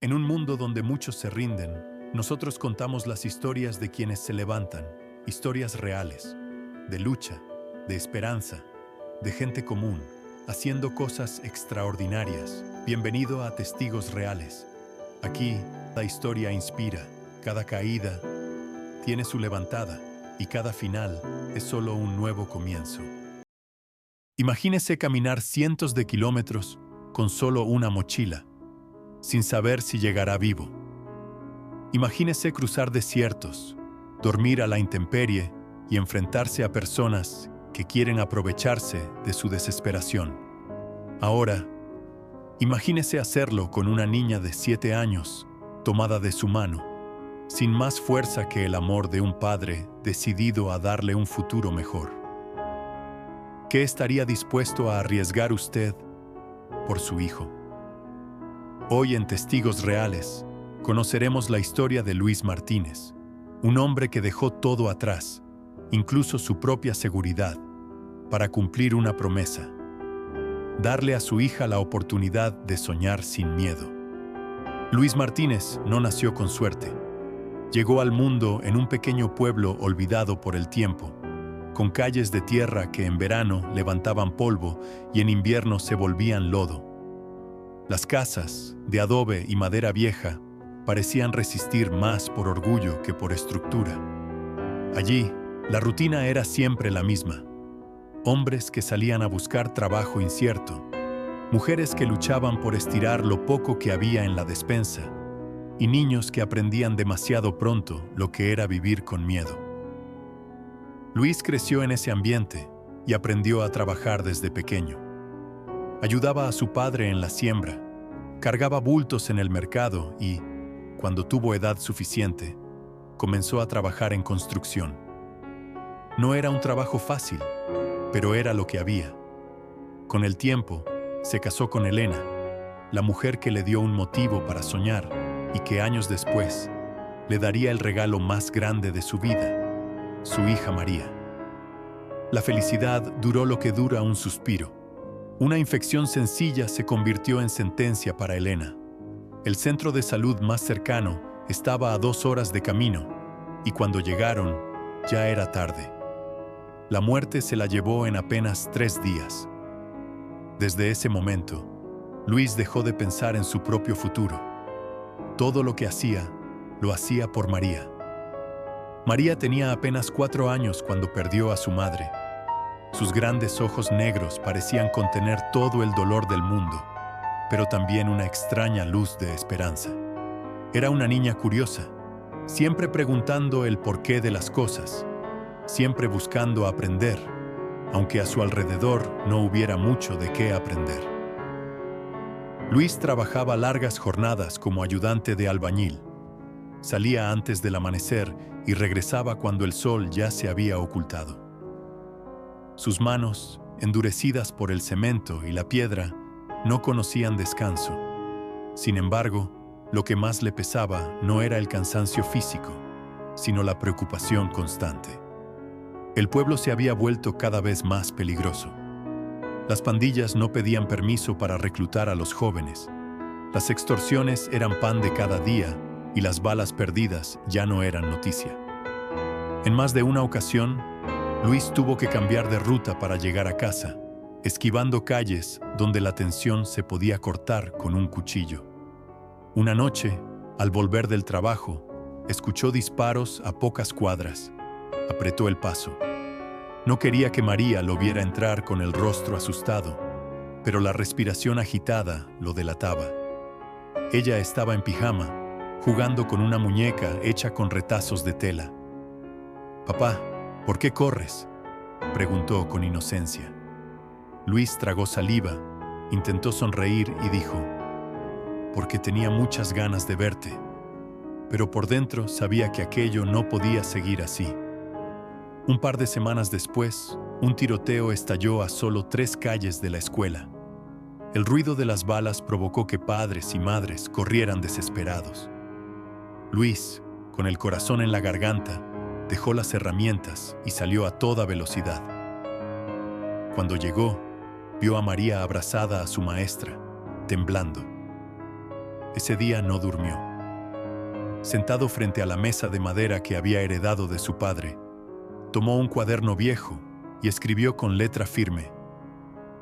En un mundo donde muchos se rinden, nosotros contamos las historias de quienes se levantan, historias reales, de lucha, de esperanza, de gente común, haciendo cosas extraordinarias. Bienvenido a Testigos Reales. Aquí, cada historia inspira, cada caída tiene su levantada y cada final es solo un nuevo comienzo. Imagínese caminar cientos de kilómetros con solo una mochila, sin saber si llegará vivo. Imagínese cruzar desiertos, dormir a la intemperie y enfrentarse a personas que quieren aprovecharse de su desesperación. Ahora, imagínese hacerlo con una niña de 7 años, tomada de su mano, sin más fuerza que el amor de un padre decidido a darle un futuro mejor. ¿Qué estaría dispuesto a arriesgar usted por su hijo? Hoy en Testigos Reales, conoceremos la historia de Luis Martínez, un hombre que dejó todo atrás, incluso su propia seguridad, para cumplir una promesa: darle a su hija la oportunidad de soñar sin miedo. Luis Martínez no nació con suerte. Llegó al mundo en un pequeño pueblo olvidado por el tiempo, con calles de tierra que en verano levantaban polvo y en invierno se volvían lodo. Las casas, de adobe y madera vieja, parecían resistir más por orgullo que por estructura. Allí, la rutina era siempre la misma. Hombres que salían a buscar trabajo incierto, mujeres que luchaban por estirar lo poco que había en la despensa, y niños que aprendían demasiado pronto lo que era vivir con miedo. Luis creció en ese ambiente y aprendió a trabajar desde pequeño. Ayudaba a su padre en la siembra, cargaba bultos en el mercado y, cuando tuvo edad suficiente, comenzó a trabajar en construcción. No era un trabajo fácil, pero era lo que había. Con el tiempo, se casó con Elena, la mujer que le dio un motivo para soñar y que años después le daría el regalo más grande de su vida, su hija María. La felicidad duró lo que dura un suspiro. Una infección sencilla se convirtió en sentencia para Elena. El centro de salud más cercano estaba a 2 horas de camino, y cuando llegaron, ya era tarde. La muerte se la llevó en apenas 3 días. Desde ese momento, Luis dejó de pensar en su propio futuro. Todo lo que hacía, lo hacía por María. María tenía apenas 4 años cuando perdió a su madre. Sus grandes ojos negros parecían contener todo el dolor del mundo, pero también una extraña luz de esperanza. Era una niña curiosa, siempre preguntando el porqué de las cosas, siempre buscando aprender, aunque a su alrededor no hubiera mucho de qué aprender. Luis trabajaba largas jornadas como ayudante de albañil. Salía antes del amanecer y regresaba cuando el sol ya se había ocultado. Sus manos, endurecidas por el cemento y la piedra, no conocían descanso. Sin embargo, lo que más le pesaba no era el cansancio físico, sino la preocupación constante. El pueblo se había vuelto cada vez más peligroso. Las pandillas no pedían permiso para reclutar a los jóvenes. Las extorsiones eran pan de cada día y las balas perdidas ya no eran noticia. En más de una ocasión, Luis tuvo que cambiar de ruta para llegar a casa, esquivando calles donde la tensión se podía cortar con un cuchillo. Una noche, al volver del trabajo, escuchó disparos a pocas cuadras. Apretó el paso. No quería que María lo viera entrar con el rostro asustado, pero la respiración agitada lo delataba. Ella estaba en pijama, jugando con una muñeca hecha con retazos de tela. «Papá, ¿por qué corres?», preguntó con inocencia. Luis tragó saliva, intentó sonreír y dijo: «Porque tenía muchas ganas de verte», pero por dentro sabía que aquello no podía seguir así. Un par de semanas después, un tiroteo estalló a solo 3 calles de la escuela. El ruido de las balas provocó que padres y madres corrieran desesperados. Luis, con el corazón en la garganta, dejó las herramientas y salió a toda velocidad. Cuando llegó, vio a María abrazada a su maestra, temblando. Ese día no durmió. Sentado frente a la mesa de madera que había heredado de su padre, tomó un cuaderno viejo y escribió con letra firme: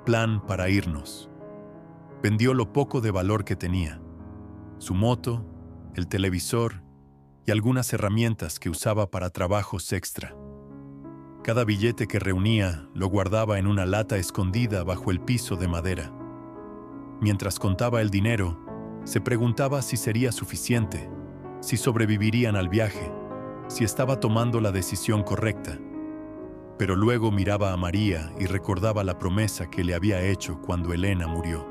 plan para irnos. Vendió lo poco de valor que tenía: su moto, el televisor y algunas herramientas que usaba para trabajos extra. Cada billete que reunía lo guardaba en una lata escondida bajo el piso de madera. Mientras contaba el dinero, se preguntaba si sería suficiente, si sobrevivirían al viaje, si estaba tomando la decisión correcta. Pero luego miraba a María y recordaba la promesa que le había hecho cuando Elena murió.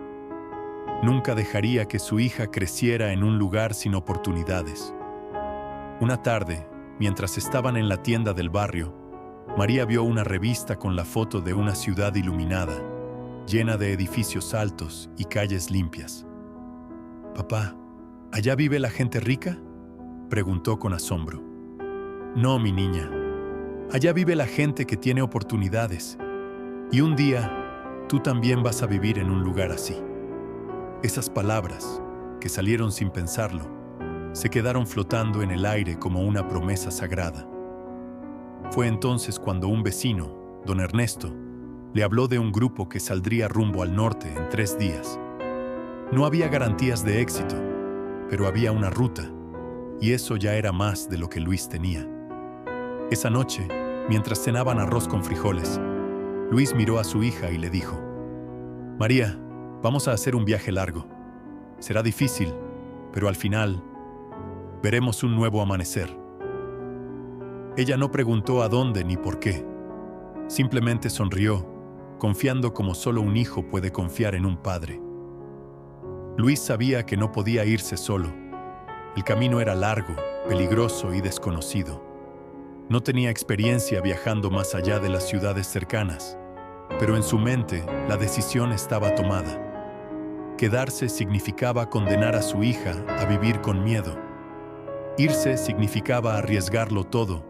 Nunca dejaría que su hija creciera en un lugar sin oportunidades. Una tarde, mientras estaban en la tienda del barrio, María vio una revista con la foto de una ciudad iluminada, llena de edificios altos y calles limpias. «Papá, ¿allá vive la gente rica?», preguntó con asombro. «No, mi niña. Allá vive la gente que tiene oportunidades. Y un día, tú también vas a vivir en un lugar así». Esas palabras, que salieron sin pensarlo, se quedaron flotando en el aire como una promesa sagrada. Fue entonces cuando un vecino, don Ernesto, le habló de un grupo que saldría rumbo al norte en 3 días. No había garantías de éxito, pero había una ruta, y eso ya era más de lo que Luis tenía. Esa noche, mientras cenaban arroz con frijoles, Luis miró a su hija y le dijo: «María, vamos a hacer un viaje largo. Será difícil, pero al final veremos un nuevo amanecer». Ella no preguntó a dónde ni por qué. Simplemente sonrió, confiando como solo un hijo puede confiar en un padre. Luis sabía que no podía irse solo. El camino era largo, peligroso y desconocido. No tenía experiencia viajando más allá de las ciudades cercanas, pero en su mente la decisión estaba tomada. Quedarse significaba condenar a su hija a vivir con miedo. Irse significaba arriesgarlo todo,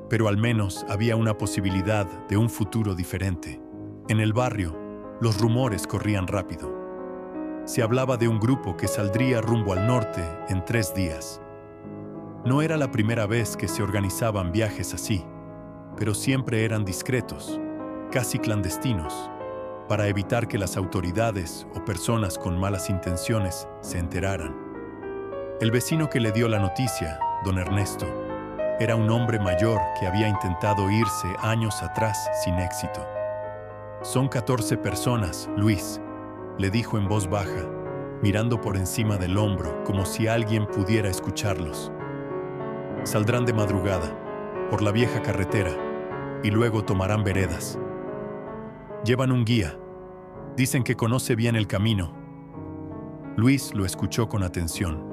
pero al menos había una posibilidad de un futuro diferente. En el barrio, los rumores corrían rápido. Se hablaba de un grupo que saldría rumbo al norte en 3 días. No era la primera vez que se organizaban viajes así, pero siempre eran discretos, casi clandestinos, para evitar que las autoridades o personas con malas intenciones se enteraran. El vecino que le dio la noticia, don Ernesto, era un hombre mayor que había intentado irse años atrás sin éxito. «Son 14 personas, Luis», le dijo en voz baja, mirando por encima del hombro como si alguien pudiera escucharlos. «Saldrán de madrugada, por la vieja carretera, y luego tomarán veredas. Llevan un guía. Dicen que conoce bien el camino». Luis lo escuchó con atención.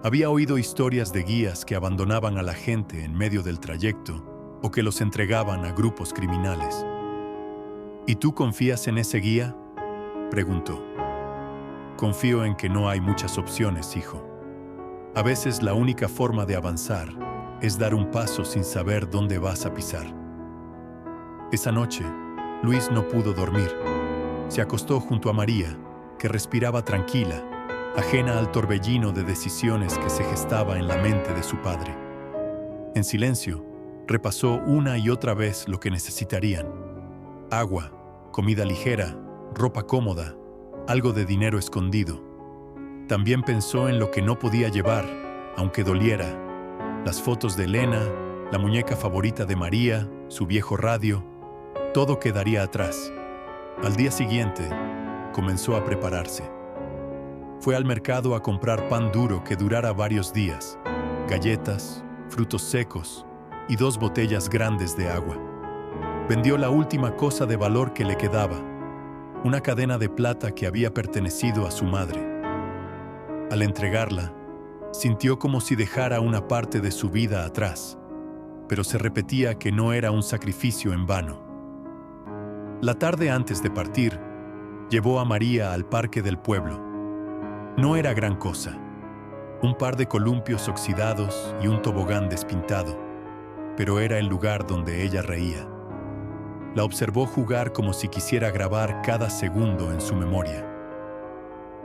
Había oído historias de guías que abandonaban a la gente en medio del trayecto o que los entregaban a grupos criminales. «¿Y tú confías en ese guía?», preguntó. «Confío en que no hay muchas opciones, hijo. A veces la única forma de avanzar es dar un paso sin saber dónde vas a pisar». Esa noche, Luis no pudo dormir. Se acostó junto a María, que respiraba tranquila, ajena al torbellino de decisiones que se gestaba en la mente de su padre. En silencio, repasó una y otra vez lo que necesitarían: agua, comida ligera, ropa cómoda, algo de dinero escondido. También pensó en lo que no podía llevar, aunque doliera: las fotos de Elena, la muñeca favorita de María, su viejo radio. Todo quedaría atrás. Al día siguiente, comenzó a prepararse. Fue al mercado a comprar pan duro que durara varios días, galletas, frutos secos y 2 botellas grandes de agua. Vendió la última cosa de valor que le quedaba, una cadena de plata que había pertenecido a su madre. Al entregarla, sintió como si dejara una parte de su vida atrás, pero se repetía que no era un sacrificio en vano. La tarde antes de partir, llevó a María al parque del pueblo. No era gran cosa: un par de columpios oxidados y un tobogán despintado, pero era el lugar donde ella reía. La observó jugar como si quisiera grabar cada segundo en su memoria.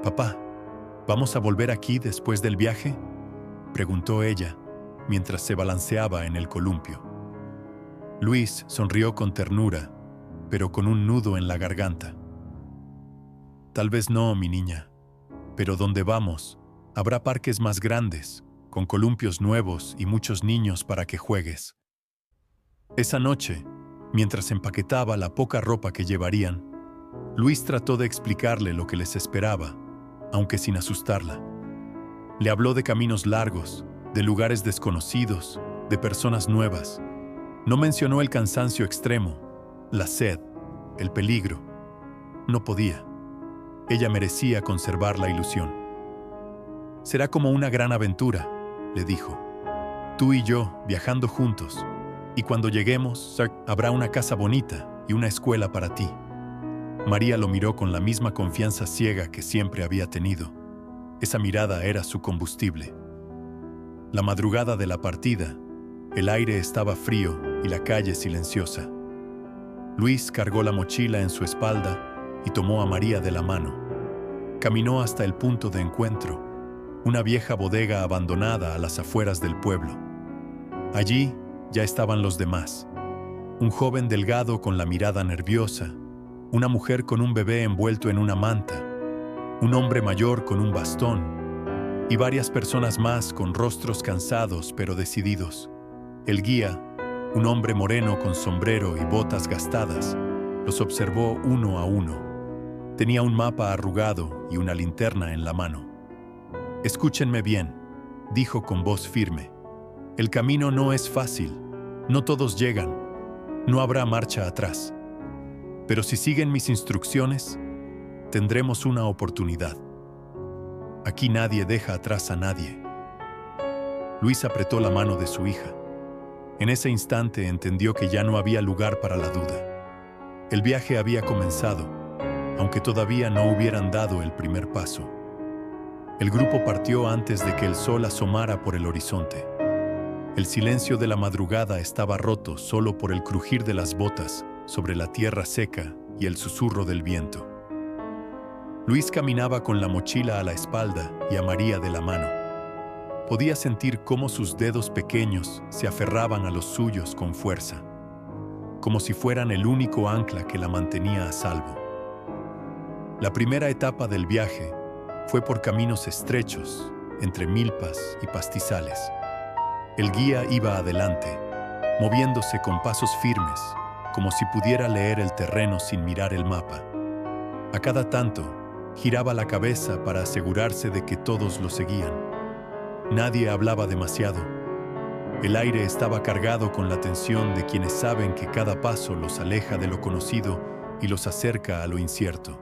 «Papá, ¿Vamos a volver aquí después del viaje?, preguntó ella, mientras se balanceaba en el columpio. Luis sonrió con ternura, pero con un nudo en la garganta. Tal vez no, mi niña, pero donde vamos, habrá parques más grandes, con columpios nuevos y muchos niños para que juegues. Esa noche, mientras empaquetaba la poca ropa que llevarían, Luis trató de explicarle lo que les esperaba, aunque sin asustarla. Le habló de caminos largos, de lugares desconocidos, de personas nuevas. No mencionó el cansancio extremo, la sed, el peligro. No podía. Ella merecía conservar la ilusión. Será como una gran aventura, le dijo. Tú y yo viajando juntos. Y cuando lleguemos, habrá una casa bonita y una escuela para ti. María lo miró con la misma confianza ciega que siempre había tenido. Esa mirada era su combustible. La madrugada de la partida, el aire estaba frío y la calle silenciosa. Luis cargó la mochila en su espalda y tomó a María de la mano. Caminó hasta el punto de encuentro, una vieja bodega abandonada a las afueras del pueblo. Allí ya estaban los demás. Un joven delgado con la mirada nerviosa, una mujer con un bebé envuelto en una manta, un hombre mayor con un bastón y varias personas más con rostros cansados pero decididos. El guía, un hombre moreno con sombrero y botas gastadas, los observó uno a uno. Tenía un mapa arrugado y una linterna en la mano. Escúchenme bien, dijo con voz firme. El camino no es fácil, no todos llegan, no habrá marcha atrás. Pero si siguen mis instrucciones, tendremos una oportunidad. Aquí nadie deja atrás a nadie. Luis apretó la mano de su hija. En ese instante entendió que ya no había lugar para la duda. El viaje había comenzado, aunque todavía no hubieran dado el primer paso. El grupo partió antes de que el sol asomara por el horizonte. El silencio de la madrugada estaba roto solo por el crujir de las botas sobre la tierra seca y el susurro del viento. Luis caminaba con la mochila a la espalda y a María de la mano. Podía sentir cómo sus dedos pequeños se aferraban a los suyos con fuerza, como si fueran el único ancla que la mantenía a salvo. La primera etapa del viaje fue por caminos estrechos, entre milpas y pastizales. El guía iba adelante, moviéndose con pasos firmes, como si pudiera leer el terreno sin mirar el mapa. A cada tanto, giraba la cabeza para asegurarse de que todos lo seguían. Nadie hablaba demasiado. El aire estaba cargado con la tensión de quienes saben que cada paso los aleja de lo conocido y los acerca a lo incierto.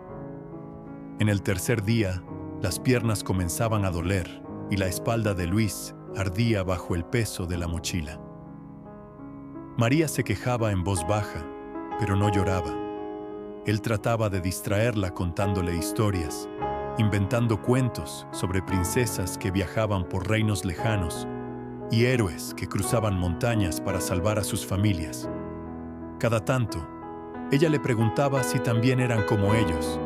En el tercer día, las piernas comenzaban a doler y la espalda de Luis ardía bajo el peso de la mochila. María se quejaba en voz baja, pero no lloraba. Él trataba de distraerla contándole historias, inventando cuentos sobre princesas que viajaban por reinos lejanos y héroes que cruzaban montañas para salvar a sus familias. Cada tanto, ella le preguntaba si también eran como ellos,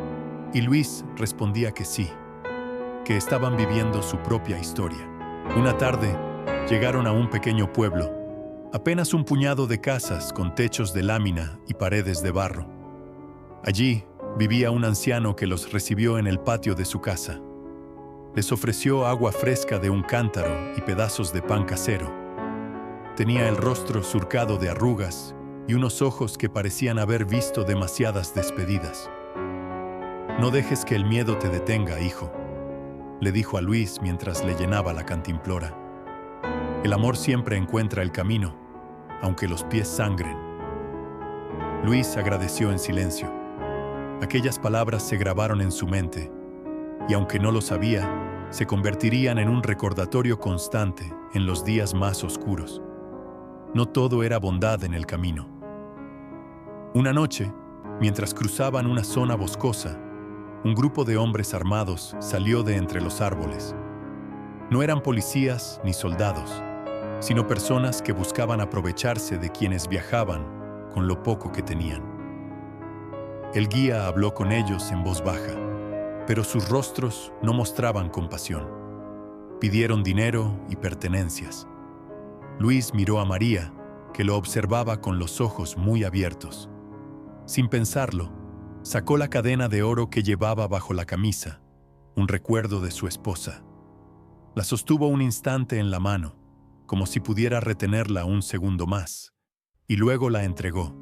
y Luis respondía que sí, que estaban viviendo su propia historia. Una tarde, llegaron a un pequeño pueblo, apenas un puñado de casas con techos de lámina y paredes de barro. Allí vivía un anciano que los recibió en el patio de su casa. Les ofreció agua fresca de un cántaro y pedazos de pan casero. Tenía el rostro surcado de arrugas y unos ojos que parecían haber visto demasiadas despedidas. «No dejes que el miedo te detenga, hijo», le dijo a Luis mientras le llenaba la cantimplora. «El amor siempre encuentra el camino, aunque los pies sangren». Luis agradeció en silencio. Aquellas palabras se grabaron en su mente, y aunque no lo sabía, se convertirían en un recordatorio constante en los días más oscuros. No todo era bondad en el camino. Una noche, mientras cruzaban una zona boscosa, un grupo de hombres armados salió de entre los árboles. No eran policías ni soldados, sino personas que buscaban aprovecharse de quienes viajaban con lo poco que tenían. El guía habló con ellos en voz baja. pero sus rostros no mostraban compasión. Pidieron dinero y pertenencias. Luis miró a María, que lo observaba con los ojos muy abiertos. Sin pensarlo, sacó la cadena de oro que llevaba bajo la camisa, un recuerdo de su esposa. La sostuvo un instante en la mano, como si pudiera retenerla un segundo más, y luego la entregó.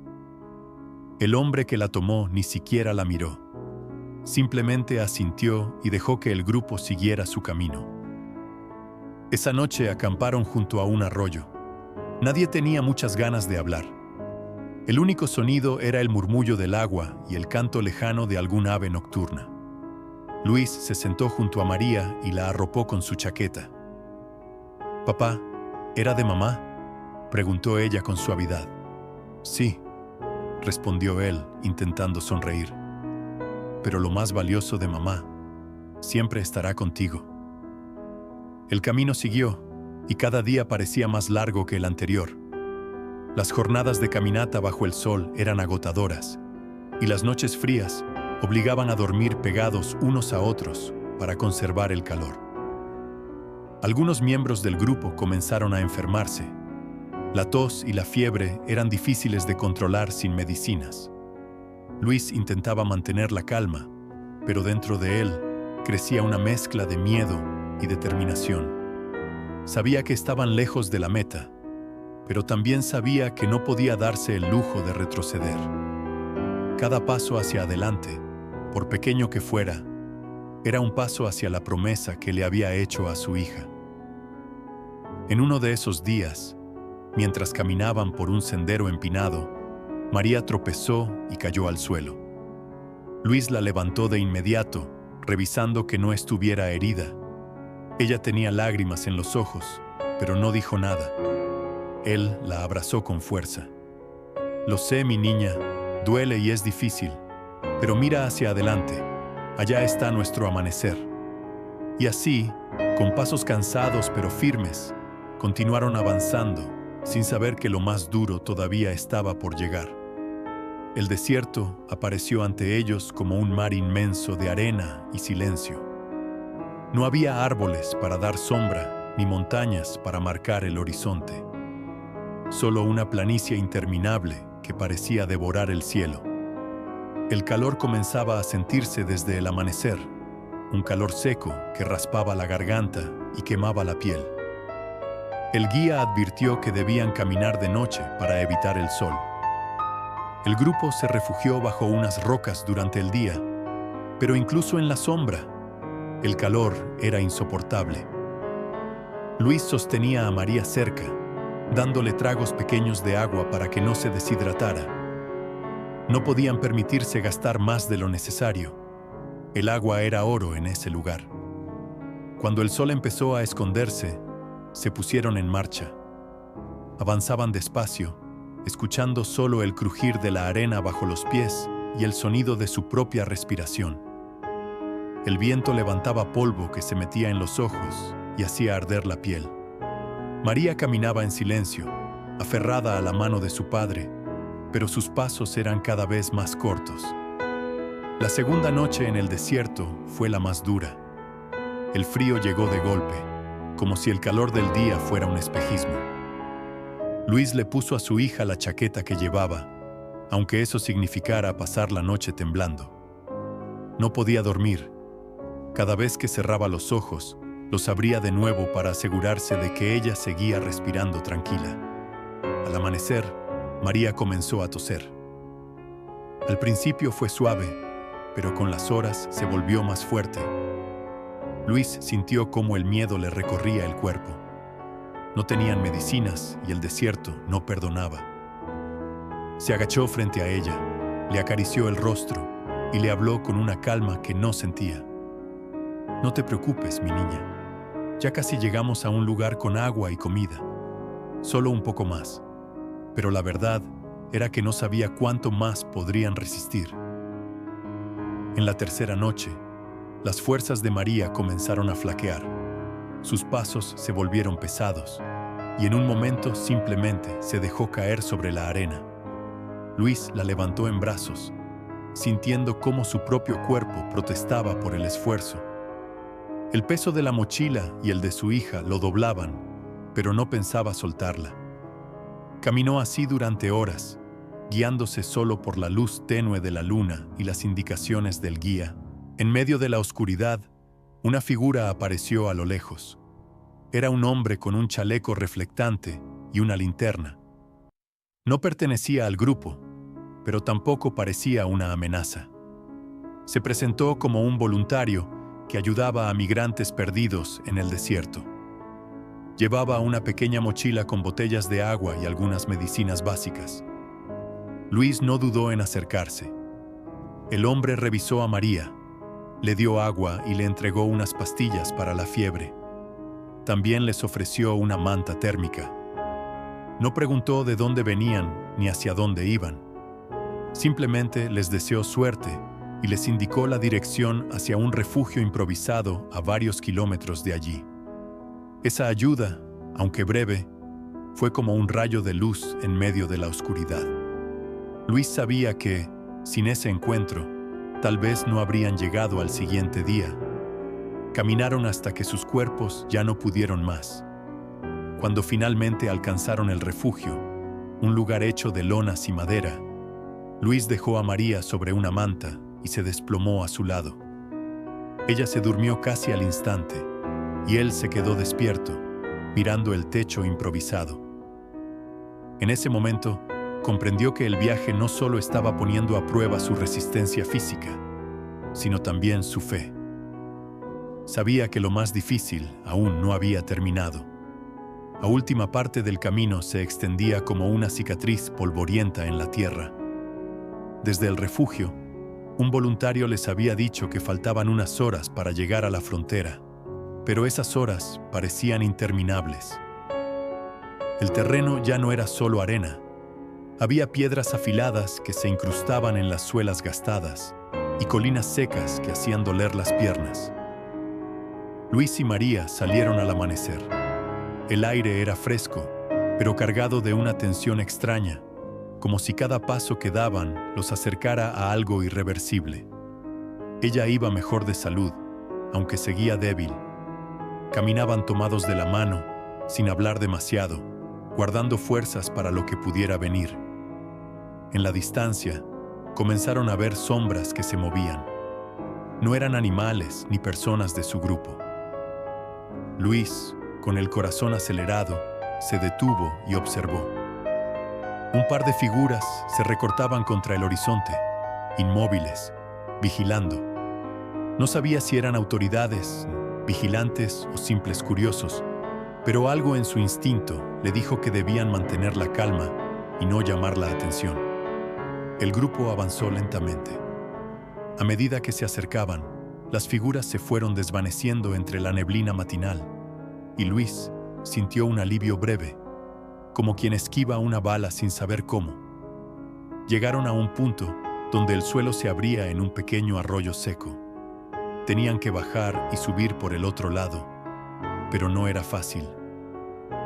El hombre que la tomó ni siquiera la miró. Simplemente asintió y dejó que el grupo siguiera su camino. Esa noche acamparon junto a un arroyo. Nadie tenía muchas ganas de hablar. El único sonido era el murmullo del agua y el canto lejano de algún ave nocturna. Luis se sentó junto a María y la arropó con su chaqueta. «Papá, ¿era de mamá?», preguntó ella con suavidad. «Sí», respondió él, intentando sonreír. «Pero lo más valioso de mamá siempre estará contigo». El camino siguió, y cada día parecía más largo que el anterior. Las jornadas de caminata bajo el sol eran agotadoras, y las noches frías obligaban a dormir pegados unos a otros para conservar el calor. Algunos miembros del grupo comenzaron a enfermarse. La tos y la fiebre eran difíciles de controlar sin medicinas. Luis intentaba mantener la calma, pero dentro de él crecía una mezcla de miedo y determinación. Sabía que estaban lejos de la meta, pero también sabía que no podía darse el lujo de retroceder. Cada paso hacia adelante, por pequeño que fuera, era un paso hacia la promesa que le había hecho a su hija. En uno de esos días, mientras caminaban por un sendero empinado, María tropezó y cayó al suelo. Luis la levantó de inmediato, revisando que no estuviera herida. Ella tenía lágrimas en los ojos, pero no dijo nada. Él la abrazó con fuerza. «Lo sé, mi niña, duele y es difícil, pero mira hacia adelante, allá está nuestro amanecer». Y así, con pasos cansados pero firmes, continuaron avanzando, sin saber que lo más duro todavía estaba por llegar. El desierto apareció ante ellos como un mar inmenso de arena y silencio. No había árboles para dar sombra, ni montañas para marcar el horizonte. Solo una planicie interminable que parecía devorar el cielo. El calor comenzaba a sentirse desde el amanecer, un calor seco que raspaba la garganta y quemaba la piel. El guía advirtió que debían caminar de noche para evitar el sol. El grupo se refugió bajo unas rocas durante el día, pero incluso en la sombra, el calor era insoportable. Luis sostenía a María cerca, dándole tragos pequeños de agua para que no se deshidratara. No podían permitirse gastar más de lo necesario. El agua era oro en ese lugar. Cuando el sol empezó a esconderse, se pusieron en marcha. Avanzaban despacio, escuchando solo el crujir de la arena bajo los pies y el sonido de su propia respiración. El viento levantaba polvo que se metía en los ojos y hacía arder la piel. María caminaba en silencio, aferrada a la mano de su padre, pero sus pasos eran cada vez más cortos. La segunda noche en el desierto fue la más dura. El frío llegó de golpe, como si el calor del día fuera un espejismo. Luis le puso a su hija la chaqueta que llevaba, aunque eso significara pasar la noche temblando. No podía dormir. Cada vez que cerraba los ojos, los abría de nuevo para asegurarse de que ella seguía respirando tranquila. Al amanecer, María comenzó a toser. Al principio fue suave, pero con las horas se volvió más fuerte. Luis sintió cómo el miedo le recorría el cuerpo. No tenían medicinas y el desierto no perdonaba. Se agachó frente a ella, le acarició el rostro y le habló con una calma que no sentía. «No te preocupes, mi niña. Ya casi llegamos a un lugar con agua y comida. Solo un poco más». Pero la verdad era que no sabía cuánto más podrían resistir. En la tercera noche, las fuerzas de María comenzaron a flaquear. Sus pasos se volvieron pesados, y en un momento simplemente se dejó caer sobre la arena. Luis la levantó en brazos, sintiendo cómo su propio cuerpo protestaba por el esfuerzo. El peso de la mochila y el de su hija lo doblaban, pero no pensaba soltarla. Caminó así durante horas, guiándose solo por la luz tenue de la luna y las indicaciones del guía. En medio de la oscuridad, una figura apareció a lo lejos. Era un hombre con un chaleco reflectante y una linterna. No pertenecía al grupo, pero tampoco parecía una amenaza. Se presentó como un voluntario que ayudaba a migrantes perdidos en el desierto. Llevaba una pequeña mochila con botellas de agua y algunas medicinas básicas. Luis no dudó en acercarse. El hombre revisó a María, le dio agua y le entregó unas pastillas para la fiebre. También les ofreció una manta térmica. No preguntó de dónde venían ni hacia dónde iban. Simplemente les deseó suerte y les indicó la dirección hacia un refugio improvisado a varios kilómetros de allí. Esa ayuda, aunque breve, fue como un rayo de luz en medio de la oscuridad. Luis sabía que, sin ese encuentro, tal vez no habrían llegado al siguiente día. Caminaron hasta que sus cuerpos ya no pudieron más. Cuando finalmente alcanzaron el refugio, un lugar hecho de lonas y madera, Luis dejó a María sobre una manta y se desplomó a su lado. Ella se durmió casi al instante, y él se quedó despierto, mirando el techo improvisado. En ese momento, comprendió que el viaje no solo estaba poniendo a prueba su resistencia física, sino también su fe. Sabía que lo más difícil aún no había terminado. La última parte del camino se extendía como una cicatriz polvorienta en la tierra. Desde el refugio, un voluntario les había dicho que faltaban unas horas para llegar a la frontera, pero esas horas parecían interminables. El terreno ya no era solo arena. Había piedras afiladas que se incrustaban en las suelas gastadas y colinas secas que hacían doler las piernas. Luis y María salieron al amanecer. El aire era fresco, pero cargado de una tensión extraña, como si cada paso que daban los acercara a algo irreversible. Ella iba mejor de salud, aunque seguía débil. Caminaban tomados de la mano, sin hablar demasiado, guardando fuerzas para lo que pudiera venir. En la distancia, comenzaron a ver sombras que se movían. No eran animales ni personas de su grupo. Luis, con el corazón acelerado, se detuvo y observó. Un par de figuras se recortaban contra el horizonte, inmóviles, vigilando. No sabía si eran autoridades, vigilantes o simples curiosos, pero algo en su instinto le dijo que debían mantener la calma y no llamar la atención. El grupo avanzó lentamente. A medida que se acercaban, las figuras se fueron desvaneciendo entre la neblina matinal, y Luis sintió un alivio breve, como quien esquiva una bala sin saber cómo. Llegaron a un punto donde el suelo se abría en un pequeño arroyo seco. Tenían que bajar y subir por el otro lado, pero no era fácil.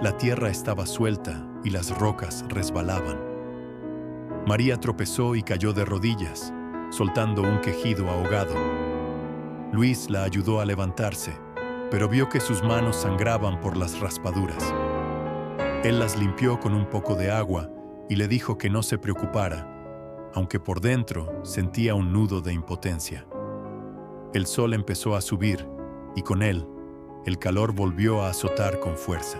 La tierra estaba suelta y las rocas resbalaban. María tropezó y cayó de rodillas, soltando un quejido ahogado. Luis la ayudó a levantarse, pero vio que sus manos sangraban por las raspaduras. Él las limpió con un poco de agua y le dijo que no se preocupara, aunque por dentro sentía un nudo de impotencia. El sol empezó a subir y con él, el calor volvió a azotar con fuerza.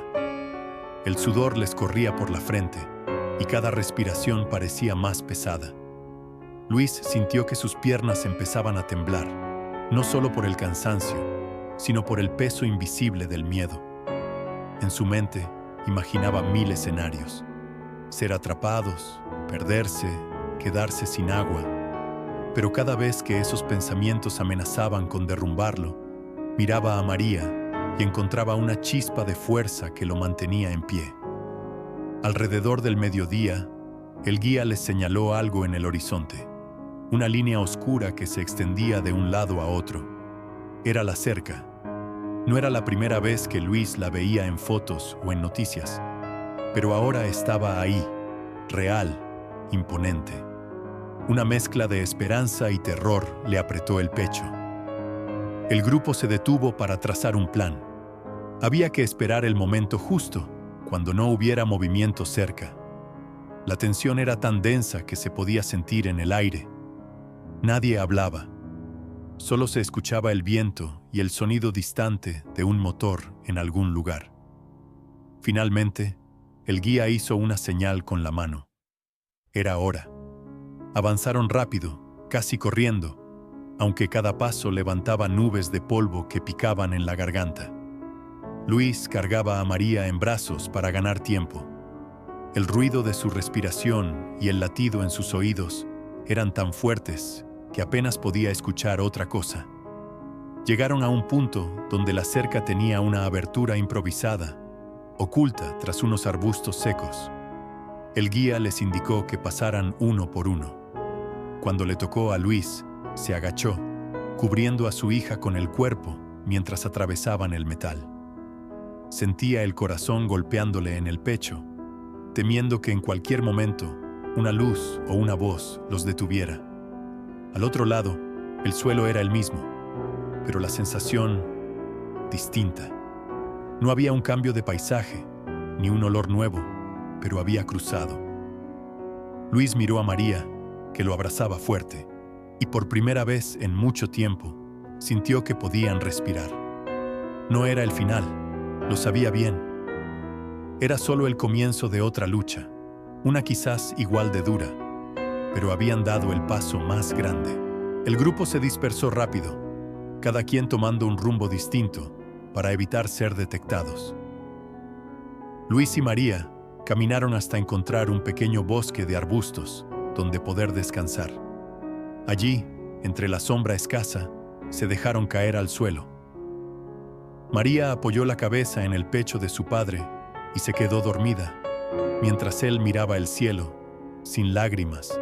El sudor les corría por la frente y cada respiración parecía más pesada. Luis sintió que sus piernas empezaban a temblar, no solo por el cansancio, sino por el peso invisible del miedo. En su mente imaginaba 1000 escenarios: ser atrapados, perderse, quedarse sin agua. Pero cada vez que esos pensamientos amenazaban con derrumbarlo, miraba a María y encontraba una chispa de fuerza que lo mantenía en pie. Alrededor del mediodía, el guía les señaló algo en el horizonte, una línea oscura que se extendía de un lado a otro. Era la cerca. No era la primera vez que Luis la veía en fotos o en noticias, pero ahora estaba ahí, real, imponente. Una mezcla de esperanza y terror le apretó el pecho. El grupo se detuvo para trazar un plan. Había que esperar el momento justo, cuando no hubiera movimiento cerca. La tensión era tan densa que se podía sentir en el aire. Nadie hablaba. Solo se escuchaba el viento y el sonido distante de un motor en algún lugar. Finalmente, el guía hizo una señal con la mano. Era hora. Avanzaron rápido, casi corriendo, aunque cada paso levantaba nubes de polvo que picaban en la garganta. Luis cargaba a María en brazos para ganar tiempo. El ruido de su respiración y el latido en sus oídos eran tan fuertes que apenas podía escuchar otra cosa. Llegaron a un punto donde la cerca tenía una abertura improvisada, oculta tras unos arbustos secos. El guía les indicó que pasaran uno por uno. Cuando le tocó a Luis, se agachó, cubriendo a su hija con el cuerpo mientras atravesaban el metal. Sentía el corazón golpeándole en el pecho, temiendo que en cualquier momento una luz o una voz los detuviera. Al otro lado, el suelo era el mismo, pero la sensación distinta. No había un cambio de paisaje, ni un olor nuevo, pero había cruzado. Luis miró a María, que lo abrazaba fuerte, y por primera vez en mucho tiempo sintió que podían respirar. No era el final, lo sabía bien. Era solo el comienzo de otra lucha, una quizás igual de dura, pero habían dado el paso más grande. El grupo se dispersó rápido, cada quien tomando un rumbo distinto para evitar ser detectados. Luis y María caminaron hasta encontrar un pequeño bosque de arbustos donde poder descansar. Allí, entre la sombra escasa, se dejaron caer al suelo. María apoyó la cabeza en el pecho de su padre y se quedó dormida, mientras él miraba el cielo, sin lágrimas,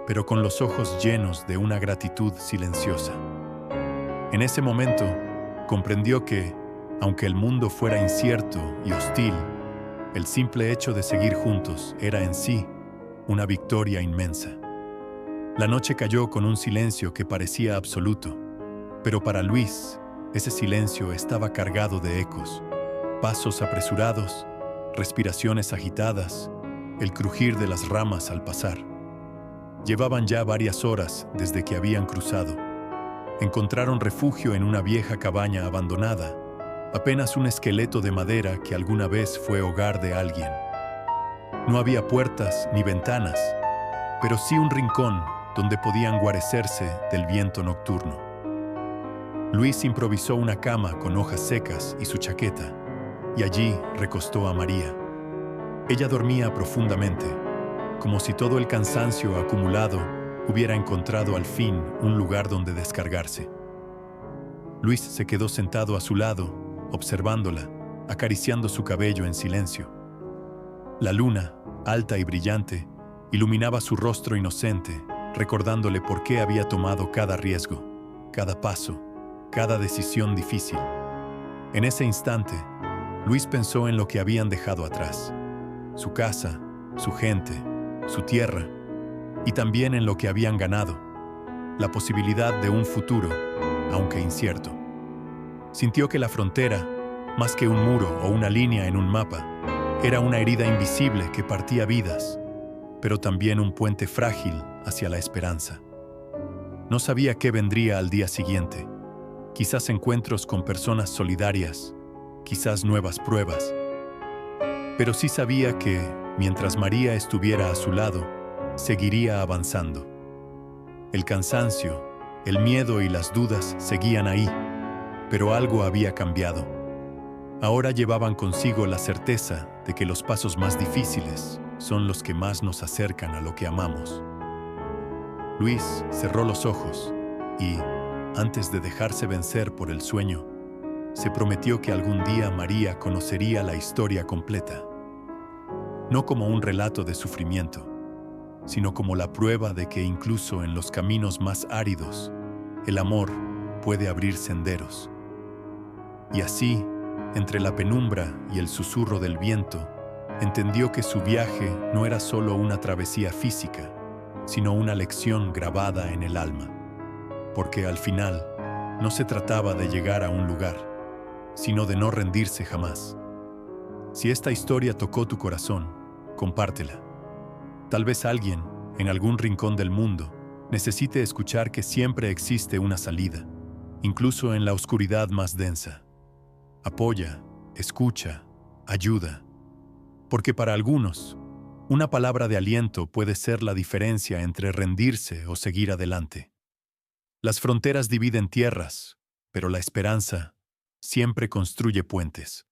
pero con los ojos llenos de una gratitud silenciosa. En ese momento, comprendió que, aunque el mundo fuera incierto y hostil, el simple hecho de seguir juntos era en sí una victoria inmensa. La noche cayó con un silencio que parecía absoluto, pero para Luis, ese silencio estaba cargado de ecos, pasos apresurados, respiraciones agitadas, el crujir de las ramas al pasar. Llevaban ya varias horas desde que habían cruzado. Encontraron refugio en una vieja cabaña abandonada, apenas un esqueleto de madera que alguna vez fue hogar de alguien. No había puertas ni ventanas, pero sí un rincón donde podían guarecerse del viento nocturno. Luis improvisó una cama con hojas secas y su chaqueta, y allí recostó a María. Ella dormía profundamente, como si todo el cansancio acumulado hubiera encontrado al fin un lugar donde descargarse. Luis se quedó sentado a su lado, observándola, acariciando su cabello en silencio. La luna, alta y brillante, iluminaba su rostro inocente, recordándole por qué había tomado cada riesgo, cada paso, cada decisión difícil. En ese instante, Luis pensó en lo que habían dejado atrás, su casa, su gente, su tierra, y también en lo que habían ganado, la posibilidad de un futuro, aunque incierto. Sintió que la frontera, más que un muro o una línea en un mapa, era una herida invisible que partía vidas, pero también un puente frágil hacia la esperanza. No sabía qué vendría al día siguiente, quizás encuentros con personas solidarias, quizás nuevas pruebas. Pero sí sabía que, mientras María estuviera a su lado, seguiría avanzando. El cansancio, el miedo y las dudas seguían ahí, pero algo había cambiado. Ahora llevaban consigo la certeza de que los pasos más difíciles son los que más nos acercan a lo que amamos. Luis cerró los ojos y, antes de dejarse vencer por el sueño, se prometió que algún día María conocería la historia completa. No como un relato de sufrimiento, sino como la prueba de que incluso en los caminos más áridos, el amor puede abrir senderos. Y así, entre la penumbra y el susurro del viento, entendió que su viaje no era solo una travesía física, sino una lección grabada en el alma. Porque al final, no se trataba de llegar a un lugar, sino de no rendirse jamás. Si esta historia tocó tu corazón, compártela. Tal vez alguien, en algún rincón del mundo, necesite escuchar que siempre existe una salida, incluso en la oscuridad más densa. Apoya, escucha, ayuda. Porque para algunos, una palabra de aliento puede ser la diferencia entre rendirse o seguir adelante. Las fronteras dividen tierras, pero la esperanza siempre construye puentes.